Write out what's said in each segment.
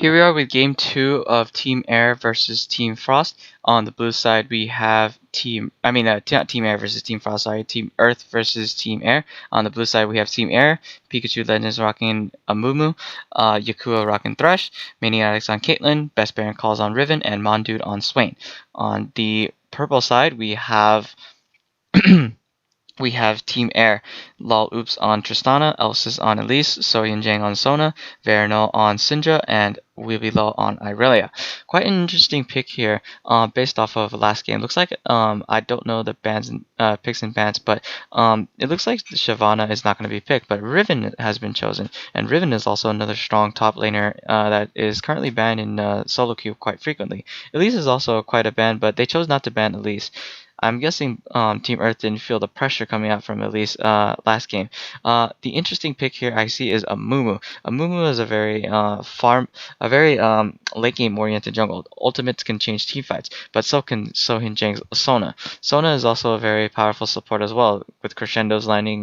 Here we are with game 2 of Team Air versus Team Frost. On the blue side, we have not Team Air versus Team Frost, sorry, Team Earth versus Team Air. On the blue side, we have Team Air, Pikachu Legends rocking Amumu, Yakua rocking Thresh, Maniacs on Caitlyn, Best Baron Calls on Riven, and Mondude on Swain. On the purple side, we have we have Team Air, Lol Oops on Tristana, Elsis on Elise, Soyeon Jang on Sona, Veranol on Syndra, and Weebilo on Irelia. Quite an interesting pick here, based off of last game. Looks like I don't know the bans and picks and bans, but it looks like Shyvana is not going to be picked, but Riven has been chosen, and Riven is also another strong top laner that is currently banned in solo queue quite frequently. Elise is also quite a ban, but they chose not to ban Elise. I'm guessing Team Earth didn't feel the pressure coming out from Elise last game. The interesting pick here I see is Amumu. Amumu is a very late game oriented jungle. Ultimates can change team fights, but so can Sohyun Jang's Sona. Sona is also a very powerful support as well, with crescendos landing.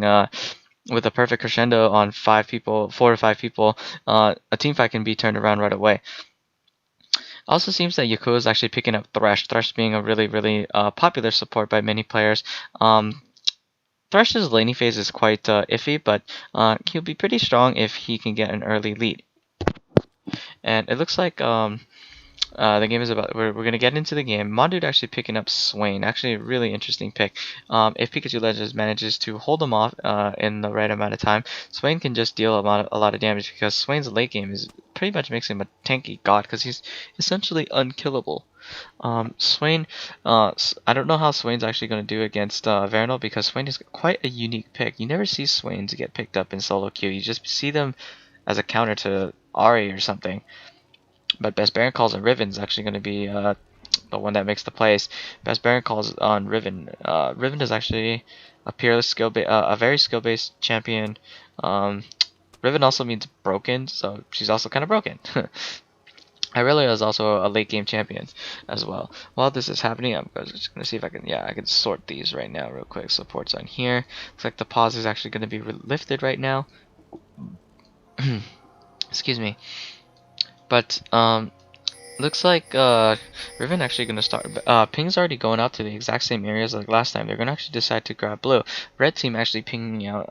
With a perfect crescendo on 4 or 5 people, a team fight can be turned around right away. Also seems that Yakua is actually picking up Thresh. Thresh being a really popular support by many players. Thresh's laning phase is quite iffy, but he'll be pretty strong if he can get an early lead. And it looks like the game is about. We're gonna get into the game. Mondude actually picking up Swain. Actually, a really interesting pick. If Pikachu Legends manages to hold him off in the right amount of time, Swain can just deal a lot of damage, because Swain's late game is pretty much makes him a tanky god, because he's essentially unkillable. Swain, I don't know how Swain's actually going to do against Veranol, because Swain is quite a unique pick. You never see Swains get picked up in solo queue. You just see them as a counter to Ahri or something. But Best Baron Calls on Riven is actually going to be the one that makes the plays. Best Baron Calls on Riven. Riven is actually a peerless a very skill-based champion. Riven also means broken, so she's also kind of broken. Irelia is also a late game champion as well. While this is happening, I'm just going to see if I can sort these right now real quick. Supports on here. Looks like the pause is actually going to be lifted right now. Excuse me. But looks like Riven actually gonna start. Ping's already going out to the exact same areas like last time. They're gonna actually decide to grab blue. Red team actually pinging out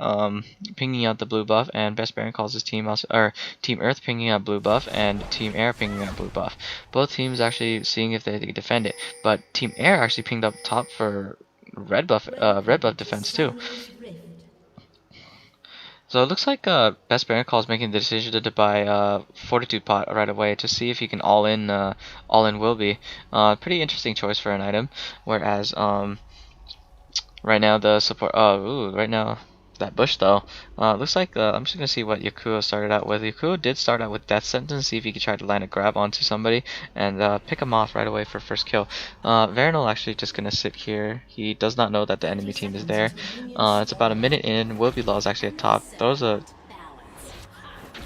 the blue buff, and Best Baron Calls his team also, or Team Earth pinging out blue buff, and Team Air pinging out blue buff. Both teams actually seeing if they can defend it, but Team Air actually pinged up top for red buff defense too. So it looks like Best Baron Call is making the decision to buy Fortitude Pot right away to see if he can all in Wilby. Pretty interesting choice for an item. Whereas right now the support. Right now that bush though. Looks like I'm just gonna see what Yakua started out with. Yakua did start out with Death Sentence, see if he could try to land a grab onto somebody and pick him off right away for first kill. Veranol actually just gonna sit here. He does not know that the enemy team is there. It's about a minute in. Wilby is actually at top.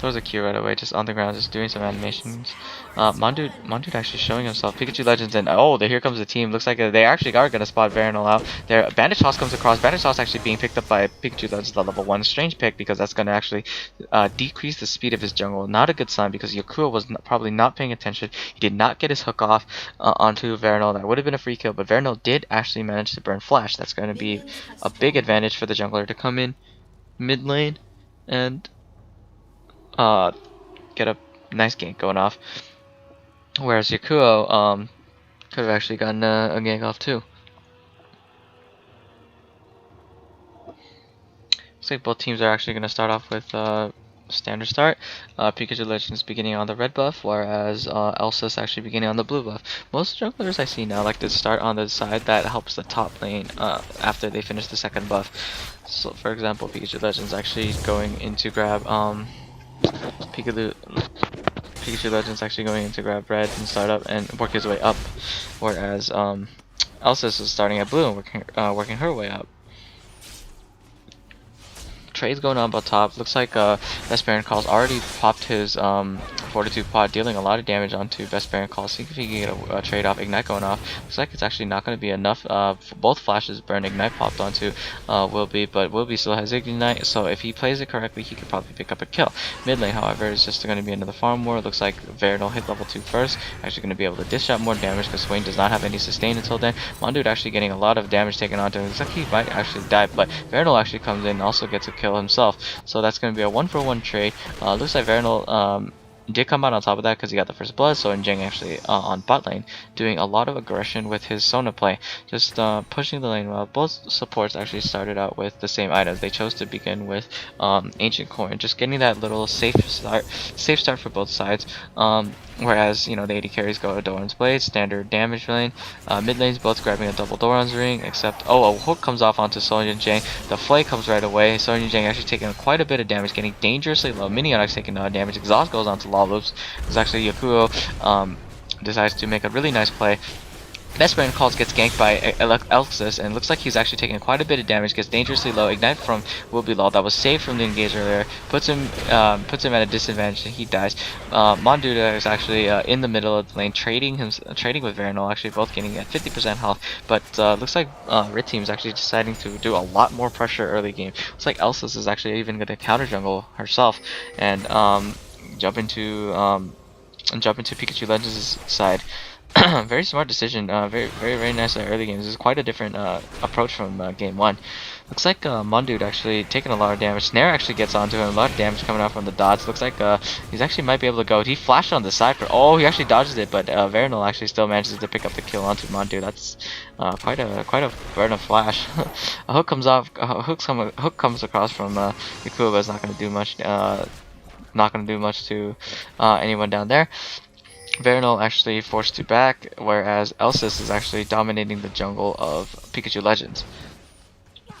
Throws a Q right away, just on the ground, just doing some animations. Mondude actually showing himself. Pikachu Legends, and here comes the team. Looks like they actually are gonna spot Veranol out. There, Bandage Toss comes across. Bandage Toss actually being picked up by Pikachu Legends, the level 1 strange pick, because that's gonna actually decrease the speed of his jungle. Not a good sign, because Yakua was probably not paying attention. He did not get his hook off onto Veranol. That would have been a free kill, but Veranol did actually manage to burn Flash. That's going to be a big advantage for the jungler to come in mid lane and get a nice gank going off, whereas Yakua could have actually gotten a gank off too. Looks like both teams are actually going to start off with standard start. Pikachu Legends beginning on the red buff, whereas Elsa's actually beginning on the blue buff. Most junglers I see now like to start on the side that helps the top lane after they finish the second buff. So for example, Pikachu Legends actually going in to grab Pikachu Legends actually going in to grab red and start up and work his way up, whereas Elsa is starting at blue and working her way up. trades going on up top. Looks like Best Baron Calls already popped his Fortitude Pod, dealing a lot of damage onto Best Baron Calls. See if he can get a trade off. Ignite going off. Looks like it's actually not going to be enough. For both flashes burn. Ignite popped onto Wilby, but Wilby still has Ignite, so if he plays it correctly, he could probably pick up a kill. Mid lane, however, is just going to be another farm war. Looks like Veridal hit level 2 first. Actually going to be able to dish out more damage because Swain does not have any sustain until then. Mondude actually getting a lot of damage taken onto him. Looks like he might actually die, but Veridal actually comes in and also gets a kill himself. So that's going to be a 1-for-1 trade. Looks like Veridal did come out on top of that because he got the first blood. So Jang actually on bot lane doing a lot of aggression with his Sona play, just pushing the lane well. Both supports actually started out with the same items. They chose to begin with Ancient Coin, just getting that little safe start for both sides. Whereas, you know, the AD carries go to Doran's Blade, standard damage lane. Mid lane's both grabbing a double Doran's Ring, except, a hook comes off onto Sonya Jang. The Flay comes right away. Sonya Jang actually taking quite a bit of damage, getting dangerously low. Minionics taking damage. Exhaust goes onto Law Loops. It's actually Yakuo decides to make a really nice play. Best Baron Calls gets ganked by Elxus, and looks like he's actually taking quite a bit of damage, gets dangerously low. Ignite from Wilby-Law that was saved from the engage earlier, puts him at a disadvantage, and he dies. Monduda is actually in the middle of the lane, trading with Veridal, actually both getting at 50% health, but looks like Rit Team is actually deciding to do a lot more pressure early game. Looks like Elxus is actually even going to counter jungle herself, and jump into Pikachu Legends' side. Very smart decision. Very nice early games. This is quite a different approach from game 1. Looks like Mondude actually taking a lot of damage. Snare actually gets onto him. A lot of damage coming out from the dodge. Looks like he's actually might be able to go. He flashed on the side for. Oh, he actually dodges it, but Veridal actually still manages to pick up the kill onto Mondude. That's quite a Veridal flash. A hook comes off. Hook comes across from Yakuo, but it's not going to do much. Not going to do much to anyone down there. Veridal actually forced to back, whereas Elxus is actually dominating the jungle of Pikachu Legends.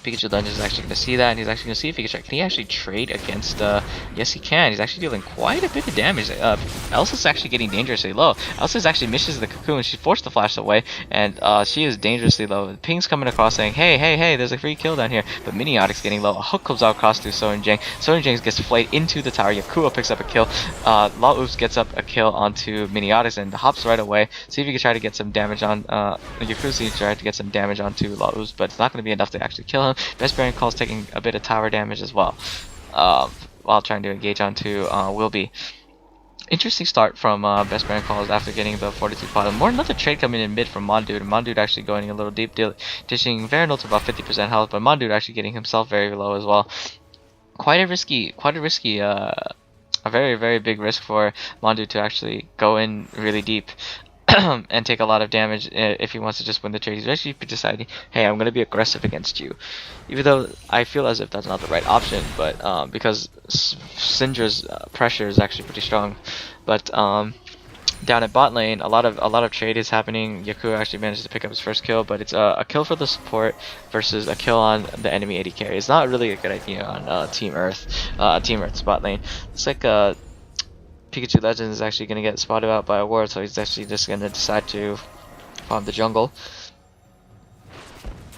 Pikachu Legends is actually going to see that, and he's actually going to see if he can try. Can he actually trade against, yes he can. He's actually dealing quite a bit of damage. Elsa's is actually getting dangerously low. Elsa actually misses the cocoon. She forced the flash away, and she is dangerously low. Ping's coming across saying, hey, there's a free kill down here. But Miniotic's getting low. A hook comes out across to Soren Jang. Soren Jang gets flayed into the tower. Yakuo picks up a kill. Law Oops gets up a kill onto Miniotics and hops right away. See if he can try to get some damage on, Yakuo tried to get some damage onto Law Oops, but it's not going to be enough to actually kill him. Best Baron Calls taking a bit of tower damage as well, while trying to engage onto Wilby. Interesting start from Best Baron Calls after getting the Fortitude Pod. More another trade coming in mid from Mondude. Mondude actually going a little deep, dishing Veridal to about 50% health, but Mondude actually getting himself very low as well. Quite a risky, a very big risk for Mondude to actually go in really deep. And take a lot of damage if he wants to just win the trade. He's actually deciding, hey, I'm going to be aggressive against you. Even though I feel as if that's not the right option, but because Syndra's pressure is actually pretty strong. But down at bot lane, a lot of trade is happening. Yakuo actually managed to pick up his first kill, but it's a kill for the support versus a kill on the enemy AD carry. It's not really a good idea on Team Earth's bot lane. It's like Pikachu Legends is actually going to get spotted out by a ward, so he's actually just going to decide to farm the jungle.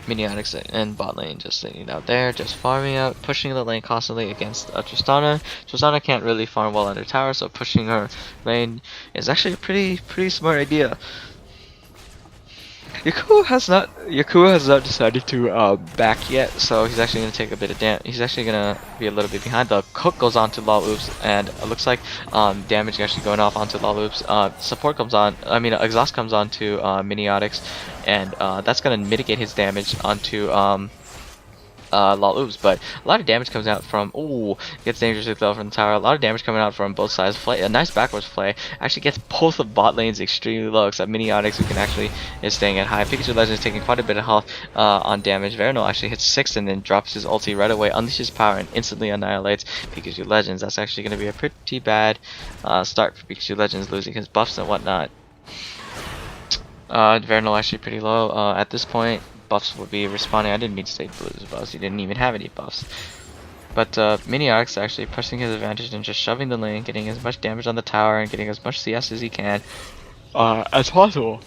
Miniotics and bot lane just sitting out there, just farming out, pushing the lane constantly against Tristana. Tristana can't really farm well under tower, so pushing her lane is actually a pretty smart idea. Yakuo has not decided to back yet, so he's actually going to take a bit of damage. He's actually going to be a little bit behind. The hook goes on to Law Oops, and it looks like damage actually going off onto Law Oops. Support comes on, exhaust comes on to Miniotics, and that's going to mitigate his damage onto Law Oops, but a lot of damage comes out from, gets dangerously low from the tower. A lot of damage coming out from both sides. A nice backwards play actually gets both of bot lanes extremely low, except Miniotics, who can actually is staying at high. Pikachu Legends taking quite a bit of health on damage. Veridal actually hits 6 and then drops his ulti right away, unleashes power, and instantly annihilates Pikachu Legends. That's actually going to be a pretty bad start for Pikachu Legends, losing his buffs and whatnot. Veridal actually pretty low at this point. Buffs will be responding. I didn't mean to say blues buffs. He didn't even have any buffs. But Miniotics actually pressing his advantage and just shoving the lane, getting as much damage on the tower and getting as much CS as he can as possible.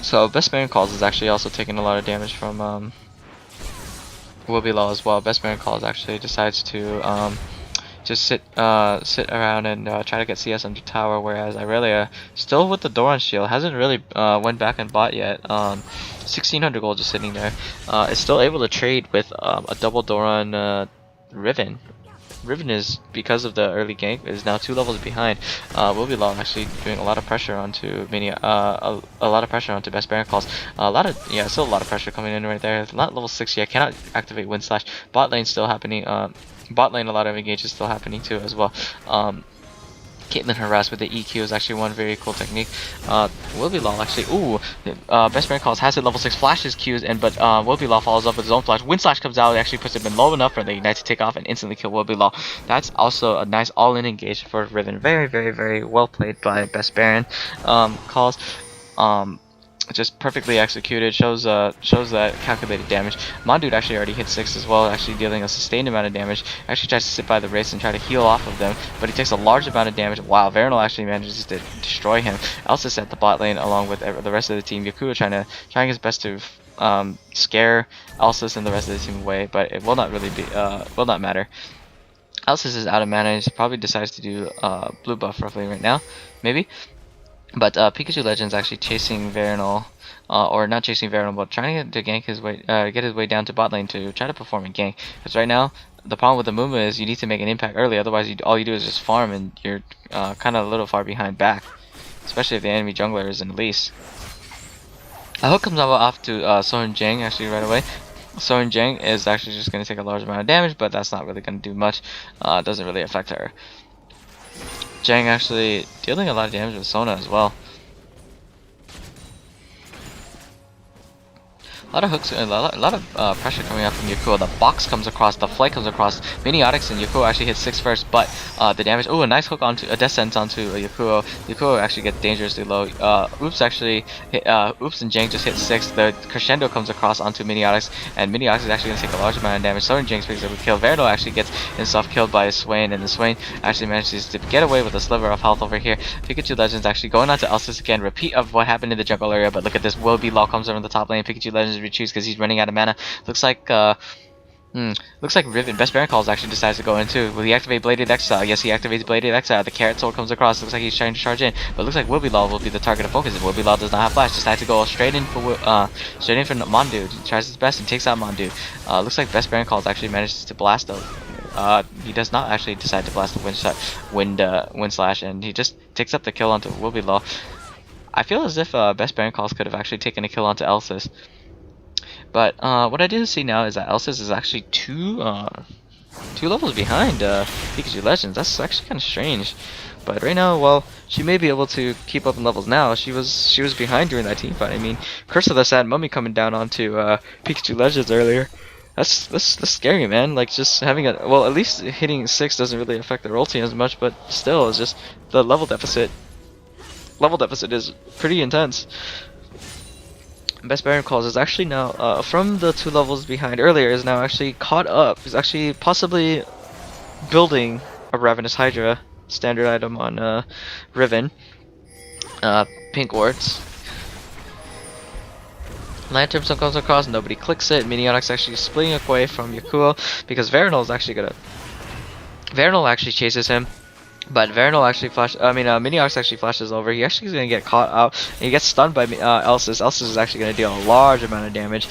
So Best Baron Calls is actually also taking a lot of damage from will be low as well. Best Baron Calls actually decides to just sit around and try to get CS under tower, whereas Irelia still with the Doran shield hasn't really went back and bought yet. 1600 gold just sitting there. Is still able to trade with a double Doran Riven. Riven is, because of the early gank, is now 2 levels behind. Will be long actually doing a lot of pressure onto a lot of pressure onto Best Baron Calls. Still a lot of pressure coming in right there. Not level 60. I cannot activate Wind Slash. Bot lane still happening. Bot lane, a lot of engage is still happening too as well. Caitlyn harass with the EQ is actually one very cool technique. Will be Law actually. Ooh, Best Baron Calls has hit level 6, flashes Qs, but Will be Law follows up with his own flash. Wind Slash comes out, it actually puts him in low enough for the Ignite to take off and instantly kill Will be Law. That's also a nice all-in engage for Riven. Very, very, very well played by Best Baron Calls. Just perfectly executed, shows that calculated damage. Mondude actually already hit 6 as well, actually dealing a sustained amount of damage. Actually tries to sit by the race and try to heal off of them, but he takes a large amount of damage. Wow, Veronal actually manages to destroy him. Elsis at the bot lane along with the rest of the team. Yakuo trying his best to scare Elsis and the rest of the team away, but it will not really be will not matter. Elsis is out of mana. He probably decides to do blue buff roughly right now, maybe. But Pikachu Legends actually chasing Veronal, or not chasing Veronal, but trying to gank his way, get his way down to bot lane to try to perform a gank. Because right now, the problem with the Mooma is you need to make an impact early, otherwise all you do is just farm and you're kind of a little far behind back. Especially if the enemy jungler is in Elise. A hook comes off to Soren Jang actually right away. Soren Jang is actually just going to take a large amount of damage, but that's not really going to do much. Doesn't really affect her. Jang actually dealing a lot of damage with Sona as well. A lot of hooks, a lot of pressure coming out from Yakuo. The box comes across, the flight comes across. Miniotics and Yakuo actually hit 6 first, but the damage. Oh, a nice hook onto a descent onto Yakuo. Yakuo actually gets dangerously low. Oops actually hit, Oops and Jang just hit 6. The crescendo comes across onto Miniotics, and Miniotics is actually going to take a large amount of damage. So Jang picks up a kill. Veronal actually gets himself killed by Swain, and the Swain actually manages to get away with a sliver of health over here. Pikachu Legends actually going on to Elsis again. Repeat of what happened in the jungle area, but look at this. Will be Law comes over in the top lane. Pikachu Legends retreats because he's running out of mana. Looks like Riven. Best Baron Calls actually decides to go in too. Will he activate Bladed Exile? Yes, he activates Bladed Exile. The Carrot Sword comes across. Looks like he's trying to charge in, but looks like Wilby-Law will be the target of focus. If Wilby-Law does not have flash, decides to go straight in for Mondude. He tries his best and takes out Mondude. Looks like Best Baron Calls actually manages to blast though. He does not actually decide to blast the Wind Slash, and he just takes up the kill onto Wilby-Law. I feel as if Best Baron Calls could have actually taken a kill onto Elsis. But what I do see now is that Elsis is actually two levels behind Pikachu Legends. That's actually kind of strange. But right now, well, she may be able to keep up in levels now. She was behind during that team fight. I mean, Curse of the Sad Mummy coming down onto Pikachu Legends earlier. That's scary, man. Like just having at least hitting 6 doesn't really affect their ulti as much, but still, it's just the level deficit. Level deficit is pretty intense. Best Baron Calls is actually now, from the 2 levels behind earlier, is now actually caught up. He's actually possibly building a Ravenous Hydra standard item on Riven. Pink Wards. Lantern comes across, nobody clicks it. Miniotics actually splitting away from Yakuo because Veronal is actually gonna. Veronal actually chases him. But Veronal actually Miniotics actually flashes over. He actually is going to get caught out. And he gets stunned by Elsis. Elsis is actually going to deal a large amount of damage.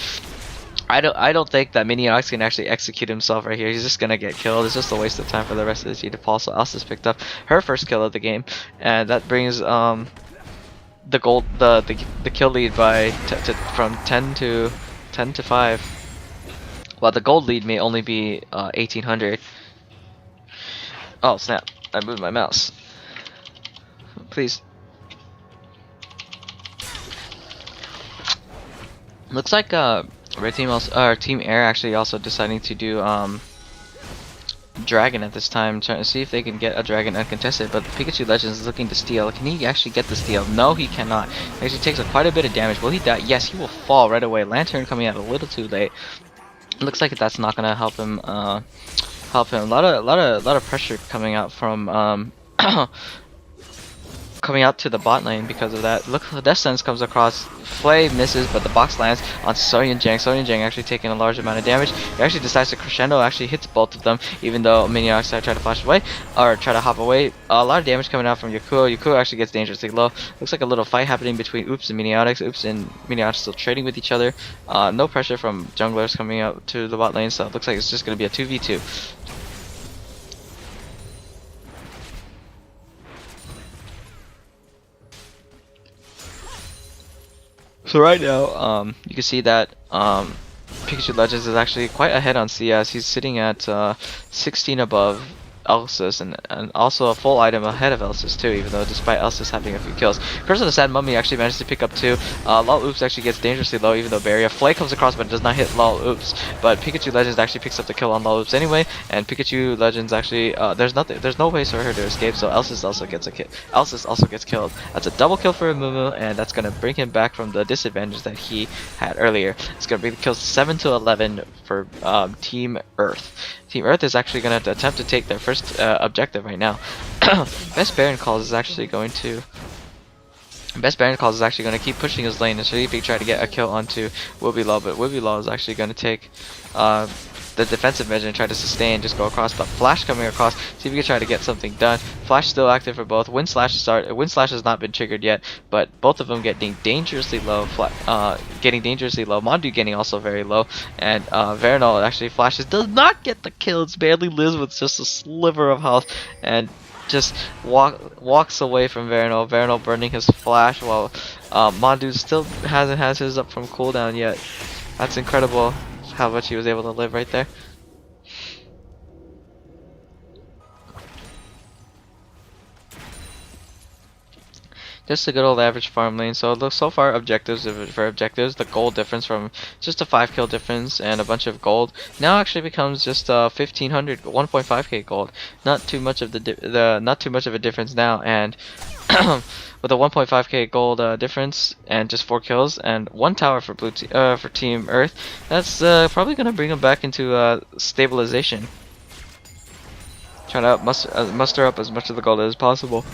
I don't think that Miniotics can actually execute himself right here. He's just going to get killed. It's just a waste of time for the rest of the team to fall. So Elsis picked up her first kill of the game, and that brings the kill lead by from 10 to 5. Well, the gold lead may only be 1800. Oh snap. I moved my mouse. Please. Looks like Red Team Team Air actually also deciding to do Dragon at this time, trying to see if they can get a Dragon uncontested. But Pikachu Legends is looking to steal. Can he actually get the steal? No, he cannot. He actually takes quite a bit of damage. Will he die? Yes, he will fall right away. Lantern coming out a little too late. Looks like that's not gonna help him. A lot of pressure coming out from coming out to the bot lane because of that. Look, Death Sentence comes across, Flay misses, but the box lands on Soyeon Jang. Soyeon Jang actually taking a large amount of damage. He actually decides to crescendo, actually hits both of them, even though Mini Oxide try to flash away, or try to hop away. A lot of damage coming out from Yakuo. Yakuo actually gets dangerously low. Looks like a little fight happening between Oops and Miniotics. Oops and Miniotics still trading with each other. No pressure from junglers coming out to the bot lane, so it looks like it's just going to be a 2v2. So right now, you can see that Pikachu Legends is actually quite ahead on CS. He's sitting at 16 above Elsus, and also a full item ahead of Elsus too, even though despite Elsus having a few kills. Curse of the Sad Mummy actually managed to pick up 2. Lol Oops actually gets dangerously low, even though Barrier Flay comes across but does not hit Lol Oops. But Pikachu Legends actually picks up the kill on Lol Oops anyway, and Pikachu Legends actually there's no way for her to escape, so Elsus also gets a kill. Elsus also gets killed. That's a double kill for Amumu, and that's gonna bring him back from the disadvantage that he had earlier. It's gonna bring the kills 7 to 11 for Team Earth. Team Earth is actually going to attempt to take their first objective right now. Best Baron Calls is actually going to keep pushing his lane, and Sharifi try to get a kill onto Wubilaw, but Wubilaw is actually going to take the defensive measure and try to sustain, just go across. But Flash coming across, see if we can try to get something done. Flash still active for both. Wind Slash has not been triggered yet, but both of them getting dangerously low. Mondu getting also very low, and Veronal actually flashes, does not get the kill. It's barely lives with just a sliver of health, and just walks away from Veronal. Veronal burning his flash while Mondu still hasn't had his up from cooldown yet. That's incredible how much he was able to live right there. Just a good old average farm lane. So so far objectives, the gold difference from just a 5 kill difference and a bunch of gold now actually becomes just 1500 1.5k gold. Not too much of a difference now, and with a 1.5k gold difference and just 4 kills and 1 tower for for Team Earth, that's probably gonna bring them back into stabilization. Trying to muster up as much of the gold as possible.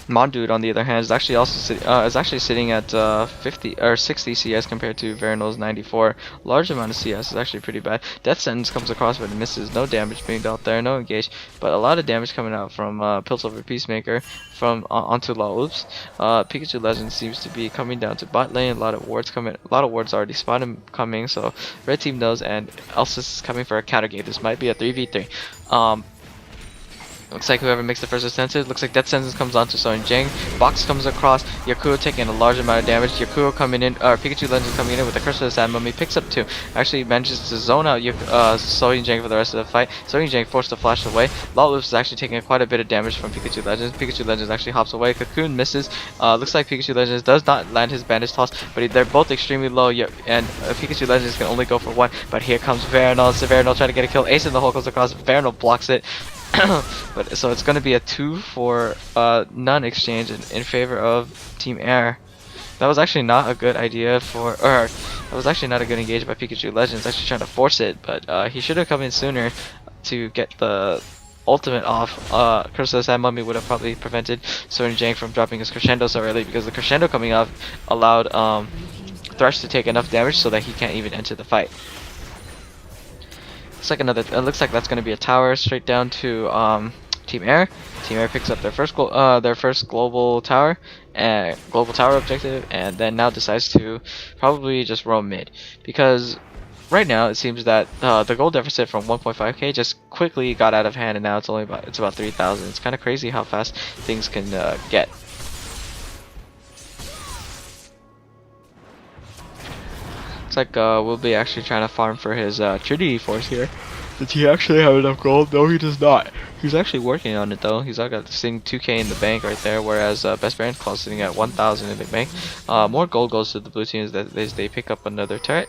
Mondude, on the other hand, is actually also sitting at 50 or 60 CS compared to Veronal's 94. Large amount of CS is actually pretty bad. Death Sentence comes across but it misses. No damage being dealt there, no engage, but a lot of damage coming out from Piltover Peacemaker from onto Lol Oops. Pikachu Legend seems to be coming down to bot lane. A lot of wards already spotted coming, so red team knows, and Elsus is coming for a counter game. This might be a 3v3. Looks like whoever makes the first attempt, looks like Death Sentence comes onto Soyeon Jang. Box comes across, Yakuo taking a large amount of damage. Yakuo coming in, Pikachu Legend coming in with the Curse of the Sad Mummy, picks up 2. Actually manages to zone out Soyeon Jang for the rest of the fight. Soyeon Jang forced to flash away. Lol Oops is actually taking quite a bit of damage from Pikachu Legends. Pikachu Legends actually hops away. Cocoon misses. Looks like Pikachu Legends does not land his bandage toss, but they're both extremely low, and Pikachu Legends can only go for 1. But here comes Veronal. So Veronal trying to get a kill. Ace in the hole comes across. Veronal blocks it. But so it's going to be a 2 for none exchange in favor of Team Air. That was actually not a good idea that was actually not a good engage by Pikachu Legends, actually trying to force it, but he should have come in sooner to get the ultimate off. Curse of the Sad Mummy would have probably prevented Soyeon Jang from dropping his crescendo so early, because the crescendo coming off allowed Thresh to take enough damage so that he can't even enter the fight. Looks like that's going to be a tower straight down to Team Air. Team Air picks up their first global tower objective, and then now decides to probably just roam mid, because right now it seems that the gold deficit from 1.5k just quickly got out of hand, and now it's about 3,000. It's kind of crazy how fast things can get. Looks like we'll be actually trying to farm for his Trinity Force here. Does he actually have enough gold? No, he does not. He's actually working on it though. He's got sitting 2k in the bank right there, whereas Best Baron Claw sitting at 1,000 in the bank. More gold goes to the blue team as they pick up another turret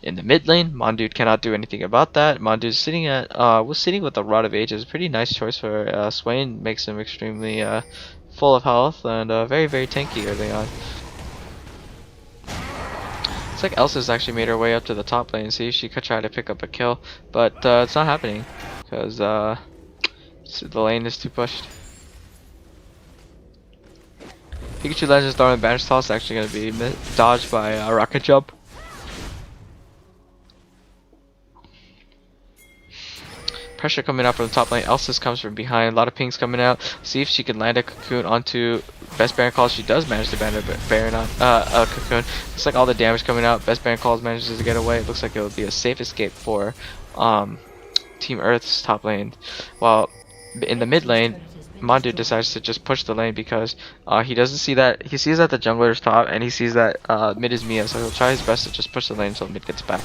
in the mid lane. Mondude cannot do anything about that. Mondude's sitting with the Rod of Ages. Pretty nice choice for Swain. Makes him extremely full of health and very, very tanky early on. Looks like Elsa's actually made her way up to the top lane. See if she could try to pick up a kill, but it's not happening because So the lane is too pushed. Pikachu Legends throwing Banish Toss actually going to be dodged by Rocket Jump. Pressure coming out from the top lane. Elsis comes from behind. A lot of pings coming out. See if she can land a cocoon onto Best Baron Calls. She does manage to ban a Baron on a cocoon. Looks like all the damage coming out. Best Baron Calls manages to get away. It looks like it would be a safe escape for Team Earth's top lane. While in the mid lane, Mondu decides to just push the lane because he doesn't see that. He sees that the jungler is top and he sees that mid is Mia, so he'll try his best to just push the lane until mid gets back.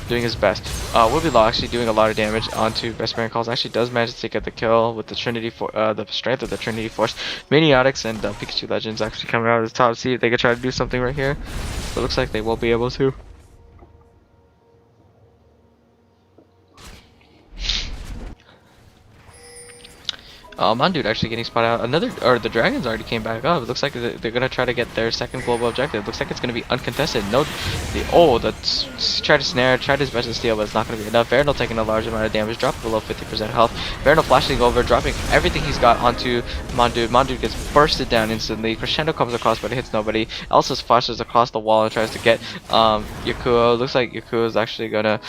Doing his best. Wilby-Law actually doing a lot of damage onto Best Baron Calls. Actually does manage to get the kill with the Trinity the strength of the Trinity Force. Maniotics and Pikachu Legends actually coming out of the top. See if they can try to do something right here. But it looks like they won't be able to. Mondude actually getting spotted out. The dragons already came back up. It looks like they're gonna try to get their second global objective. It looks like it's gonna be uncontested. Tried to snare, tried his best to steal, but it's not gonna be enough. Veranal taking a large amount of damage, dropped below 50% health. Veranal flashing over, dropping everything he's got onto Mondude. Mondude gets bursted down instantly. Crescendo comes across, but it hits nobody. Elsa's flashes across the wall and tries to get Yakuo. Looks like Yakuo is actually gonna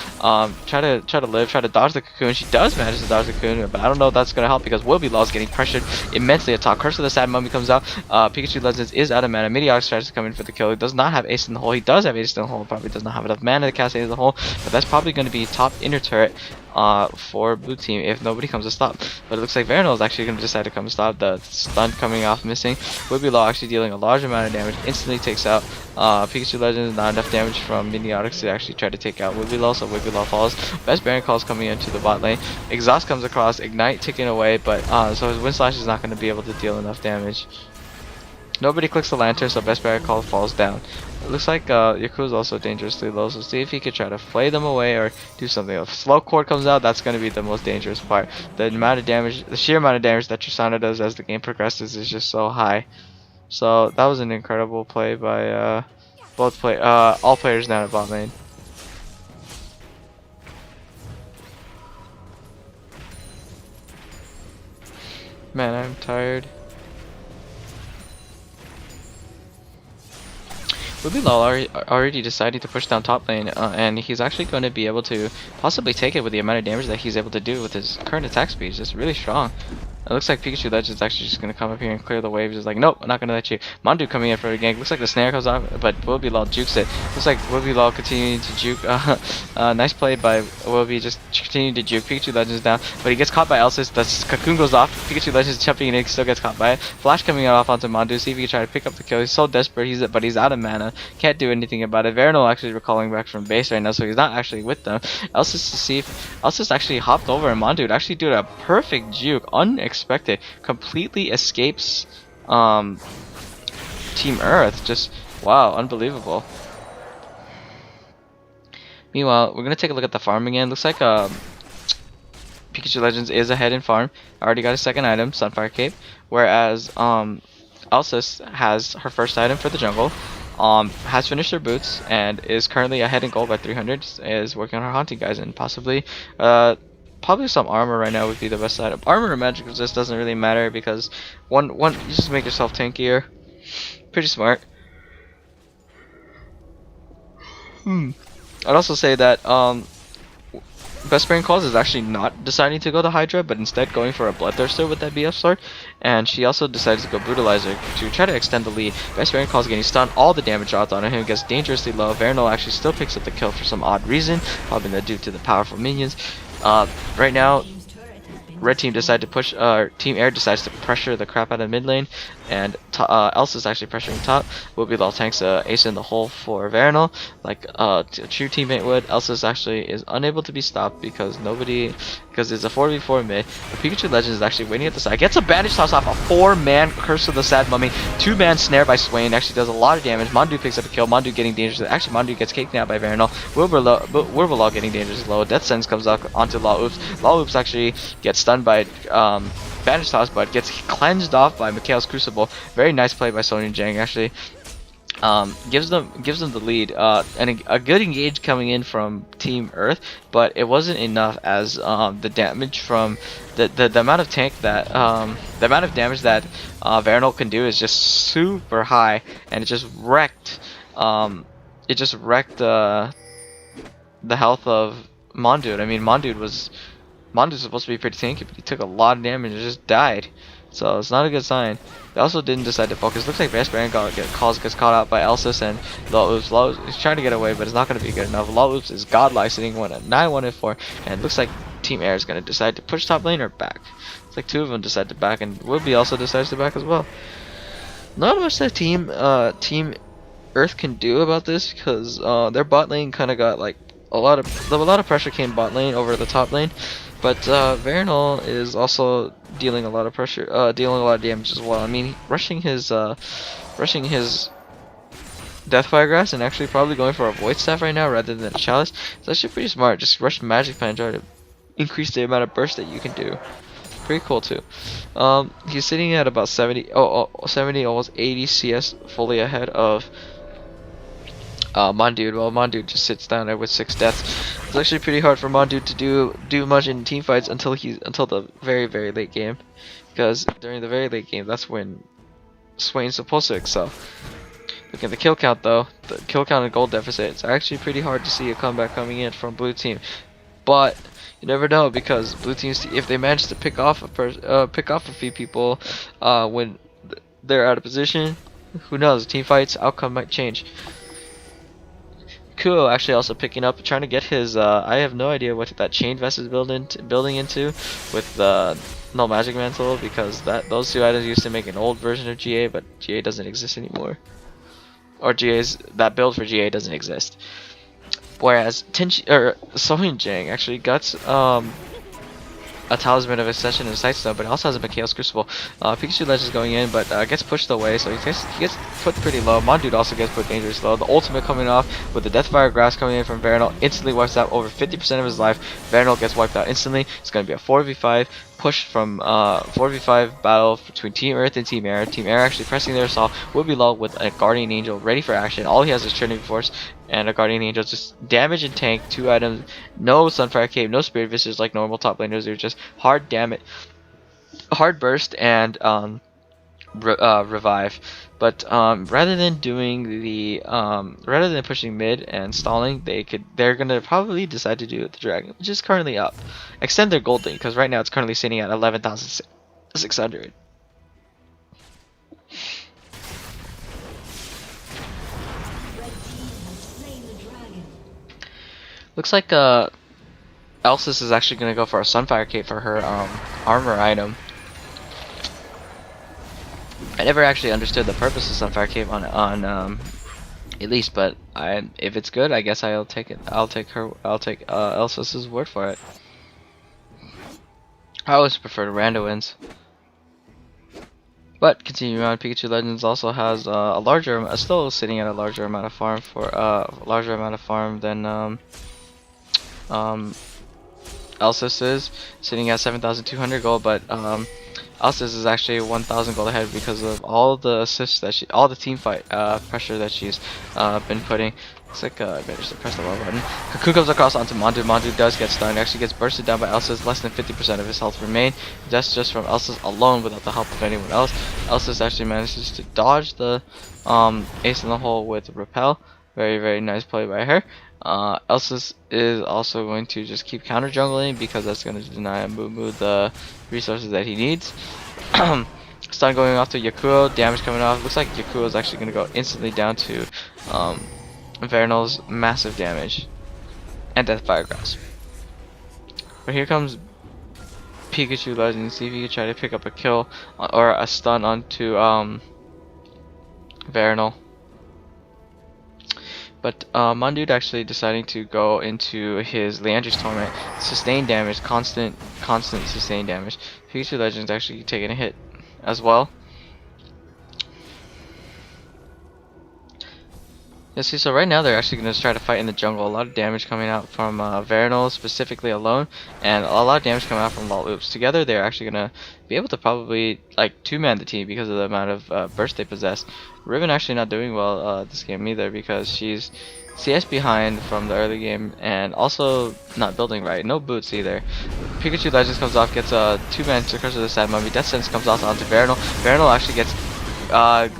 try to dodge the cocoon. She does manage to dodge the cocoon, but I don't know if that's gonna help because Wilby-Law is getting pressured immensely at top. Curse of the Sad Mummy comes out. Pikachu Legends is out of mana. Meteorix tries to come in for the kill. He does not have Ace in the hole. He does have Ace in the hole. Probably does not have enough mana to cast Ace in the hole. But that's probably going to be top inner turret for blue team if nobody comes to stop. But it looks like Veranal is actually going to decide to come stop. The stun coming off missing. Wilby-Law actually dealing a large amount of damage. Instantly takes out Pikachu Legends. Not enough damage from Meteorix to actually try to take out Wilby-Law. So Wilby-Law falls. Best Baron Calls coming into the bot lane. Exhaust comes across. Ignite taken away. But so his Wind Slash is not going to be able to deal enough damage. Nobody clicks the lantern, so Best Baron Call falls down. It looks like Yakuo is also dangerously low, so see if he could try to flay them away or do something else. Slow Cord comes out, that's going to be the most dangerous part. The amount of damage, the sheer amount of damage that Tristana does as the game progresses is just so high. So that was an incredible play by all players down at bot lane. Man, I'm tired. Wilby-Law already decided to push down top lane, and he's actually going to be able to possibly take it with the amount of damage that he's able to do with his current attack speed. It's just really strong. It looks like Pikachu Legends is actually just going to come up here and clear the waves. He's like, nope, I'm not going to let you. Mondu coming in for a gank. Looks like the snare comes off, but Wilby-Law jukes it. Looks like Wilby-Law continuing to juke. Nice play by Wilby, just continuing to juke. Pikachu Legends down, but he gets caught by Elsis. The cocoon goes off. Pikachu Legends jumping in, still gets caught by it. Flash coming off onto Mondu. See if he can try to pick up the kill. He's so desperate, but he's out of mana. Can't do anything about it. Veranal actually recalling back from base right now, so he's not actually with them. Elsis actually hopped over, and Mondu actually did a perfect juke, unexpected. Completely escapes Team Earth. Just wow, unbelievable. Meanwhile, we're gonna take a look at the farm again. Looks like Pikachu Legends is ahead in farm. Already got a second item, Sunfire Cape, whereas Elsis has her first item for the jungle. Has finished her boots and is currently ahead in gold by 300. Is working on her haunting guys and possibly probably some armor right now would be the best item. Armor or magic resist doesn't really matter because one you just make yourself tankier. Pretty smart. I'd also say that Best Baron Calls is actually not deciding to go to Hydra, but instead going for a Bloodthirster with that BF sword. And she also decides to go Brutalizer to try to extend the lead. Best Baron Calls getting stunned, all the damage dropped on him, gets dangerously low. Veranal actually still picks up the kill for some odd reason, probably due to the powerful minions. Right now, Red Team decided to push, Team Air decides to pressure the crap out of mid lane, and Elsa's actually pressuring top. Wilby-Law tanks Ace in the hole for Veranal, like a true teammate would. Elsa's actually is unable to be stopped because it's a 4v4 mid. But Pikachu Legends is actually waiting at the side. Gets a bandage toss off a 4-man Curse of the Sad Mummy. 2-man snare by Swain. Actually does a lot of damage. Mondu picks up a kill. Mondu getting dangerous. Actually, Mondu gets caked out by Veranal. Wilby-Law getting dangerous low. Death Sentence comes up onto Law Oops. Law Oops actually gets stunned by bandage toss, but gets cleansed off by Mikhail's Crucible. Very nice play by Sonya Jang. Actually, gives them the lead, and a good engage coming in from Team Earth, but it wasn't enough as the damage from the amount of tank that the amount of damage that Vernal can do is just super high, and it just wrecked the health of Mondude. I mean, Mondude's supposed to be pretty tanky, but he took a lot of damage and just died. So it's not a good sign. They also didn't decide to focus. Looks like Vesperian gets caught out by Elsus and Lawoops. Lawoops is trying to get away, but it's not going to be good enough. Lawoops is godlike, sitting 9-1 and 4, and it looks like Team Air is going to decide to push top lane or back. It's like two of them decide to back, and Woodby also decides to back as well. Not much that Team Earth can do about this, because their bot lane kind of got like a lot of pressure came bot lane over the top lane. But Vernal is also dealing a lot of pressure, dealing a lot of damage as well. I mean, rushing his Deathfire Grass and actually probably going for a Void Staff right now rather than a Chalice. It's actually pretty smart. Just rush Magic Pen and try to increase the amount of burst that you can do. Pretty cool too. He's sitting at about 70, 70, almost 80 CS, fully ahead of Mondude. Well, Mondude just sits down there with 6 deaths. It's actually pretty hard for Mondude to do much in team fights until the very late game, because during the very late game, that's when Swain's supposed to excel. Look at the kill count though. The kill count and gold deficit. It's actually pretty hard to see a comeback coming in from blue team, but you never know, because blue teams, if they manage to pick off a few people when they're out of position, who knows? Team fights outcome might change. Kuo actually also picking up, trying to get his, I have no idea what that chain vest is building into with the Null Magic Mantle, because those two items used to make an old version of GA, but GA doesn't exist anymore. Or that build for GA doesn't exist. Whereas Sohyun Jang actually got a Talisman of Ascension and a Sightstone, but it also has a Mikhail's Crucible. Pikachu Ledge is going in, but gets pushed away, so he gets put pretty low. Mondude also gets put dangerous low. The ultimate coming off with the Deathfire Grass coming in from Vernal instantly wipes out over 50% of his life. Vernal gets wiped out instantly. It's going to be a 4v5 push from 4v5 battle between Team Earth and Team Air. Team Air actually pressing their assault. Woodby low with a Guardian Angel ready for action. All he has is Trinity Force and a Guardian Angel. Just damage and tank, 2 items, no Sunfire Cave, no Spirit Visage like normal top laners. They're just hard damage, hard burst, and revive. But rather than pushing mid and stalling, they're gonna probably decide to do the dragon, which is currently up. Extend their gold link, because right now it's currently sitting at 11,600. Looks like Elsus is actually gonna go for a Sunfire Cape for her armor item. I never actually understood the purpose of Sunfire Cape on Elise, but if it's good, I guess I'll take it. I'll take Elsus's word for it. I always prefer to rando wins. But continuing on, Pikachu Legends also has still sitting at a larger amount of farm than Elsus is, sitting at 7,200 gold, but Elsus is actually 1,000 gold ahead because of all the assists that all the team fight pressure that she's been putting. Looks like I better just press the low button. Cocoon comes across onto Mondude. Mondude does get stunned. Actually gets bursted down by Elsus. Less than 50% of his health remain. That's just from Elsus alone, without the help of anyone else. Elsus actually manages to dodge the ace in the hole with Repel. Very nice play by her. Elsus is also going to just keep counter jungling, because that's going to deny Mumu the resources that he needs. Stun going off to Yakuo, damage coming off. Looks like Yakuo is actually going to go instantly down to Vernal's massive damage and Deathfire Grass. But here comes Pikachu Legends. See if he can try to pick up a kill or a stun onto Vernal. But Mondude actually deciding to go into his Leandri's Torment. Sustained damage, constant sustained damage. Pikachu Legends actually taking a hit as well. Yeah, see, so right now they're actually going to try to fight in the jungle. A lot of damage coming out from Veranol specifically alone, and a lot of damage coming out from Loloops. Together, they're actually going to be able to probably like two-man the team because of the amount of burst they possess. Riven actually not doing well this game either because she's CS behind from the early game and also not building right. No boots either. Pikachu Legends comes off, gets a two-man to Curse of the Sad Mummy. Death Sentence comes off onto Veranol. Veranol actually gets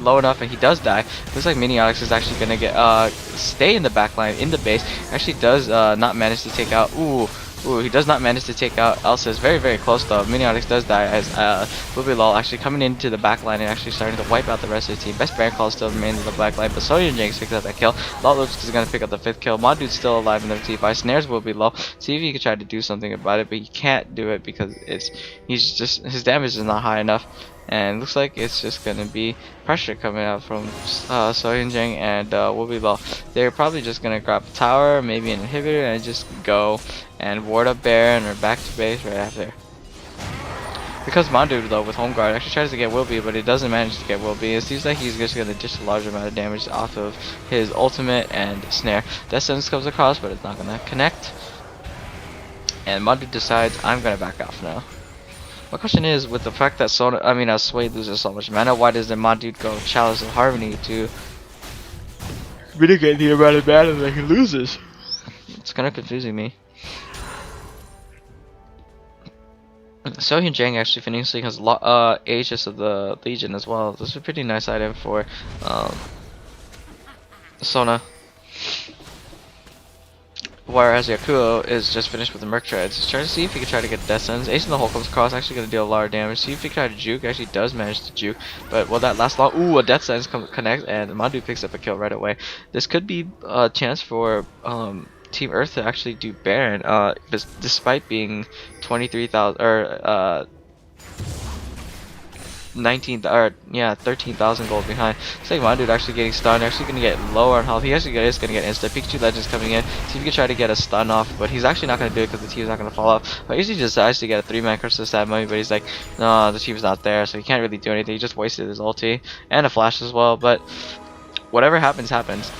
low enough and he does die. Looks like Minionix is actually gonna get stay in the backline in the base. Actually does not manage to take out he does not manage to take out Elsa. Is very close though. Minionix does die as Lol actually coming into the backline and actually starting to wipe out the rest of the team. Best Baron Call still remains in the backline, but Sonya Jinx picks up that kill. Loloops is gonna pick up the 5th kill. Mondude's still alive in the T5. Snares will be low. See if he can try to do something about it, but he can't do it because his damage is not high enough. And looks like it's just gonna be pressure coming out from Sohyunjang and Wobilo. They're probably just gonna grab a tower, maybe an inhibitor, and just go and ward up Baron or back to base right after. Because Mondude though with Home Guard actually tries to get Wilby, but he doesn't manage to get Wilby. It seems like he's just gonna dish a large amount of damage off of his ultimate and snare. Death Sentence comes across, but it's not gonna connect. And Mondude decides I'm gonna back off now. My question is, with the fact that Sway loses so much mana, why doesn't Mondude go Chalice of Harmony to mitigate the amount of mana that he loses? It's kind of confusing me. Sohyunjang actually finishing has Aegis of the Legion as well. This is a pretty nice item for Sona. Whereas Yakuo is just finished with the Merc Treads. He's trying to see if he can try to get Death Sentence. Ace in the Hole comes across, actually going to deal a lot of damage. See if he can try to juke. Actually does manage to juke. But will that last long? Ooh, a Death Sentence connects, and Mondude picks up a kill right away. This could be a chance for Team Earth to actually do Baron. Despite being 23,000 or 13,000 gold behind. It's like Mondude actually getting stunned, actually gonna get lower on health. He actually is gonna get insta. Pikachu Legends coming in. See if he can try to get a stun off, but he's actually not gonna do it because the team's not gonna fall off. But he usually decides to get a 3-man Curse of the Sad Mummy, but he's like, no, the team's not there, so he can't really do anything. He just wasted his ulti and a flash as well. But whatever happens, happens.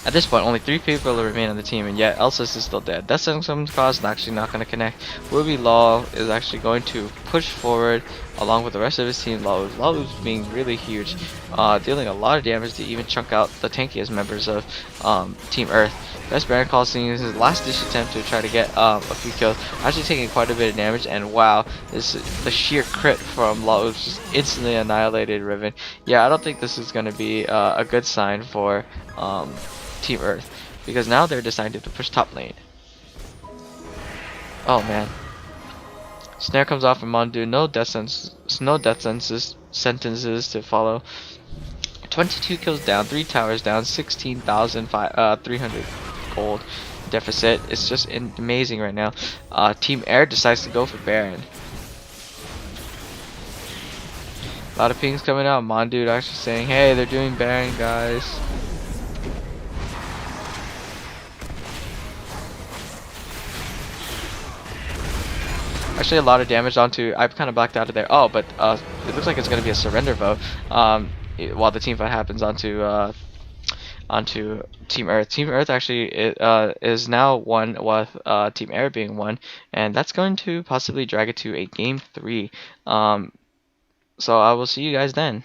At this point, only 3 people remain on the team, and yet Elsa's is still dead. Death Sentence comes across, actually not going to connect. Ruby Law is actually going to push forward along with the rest of his team. Loloops being really huge, dealing a lot of damage to even chunk out the tankiest members of Team Earth. Best Baron Call seeing his last ditch attempt to try to get a few kills, actually taking quite a bit of damage, and wow, the sheer crit from Loloops just instantly annihilated Riven. Yeah, I don't think this is going to be a good sign for Team Earth, because now they're deciding to push top lane. Oh man. Snare comes off from Mondude, no death sentences to follow. 22 kills down, 3 towers down, 16,300 gold deficit. It's just amazing right now. Team Air decides to go for Baron. A lot of pings coming out. Mondude actually saying, hey, they're doing Baron, guys. Actually, a lot of damage onto. I kind of blacked out of there. Oh, but it looks like it's going to be a surrender vote. While the team fight happens onto Team Earth. Team Earth actually is now one with Team Air being one, and that's going to possibly drag it to a game 3. So I will see you guys then.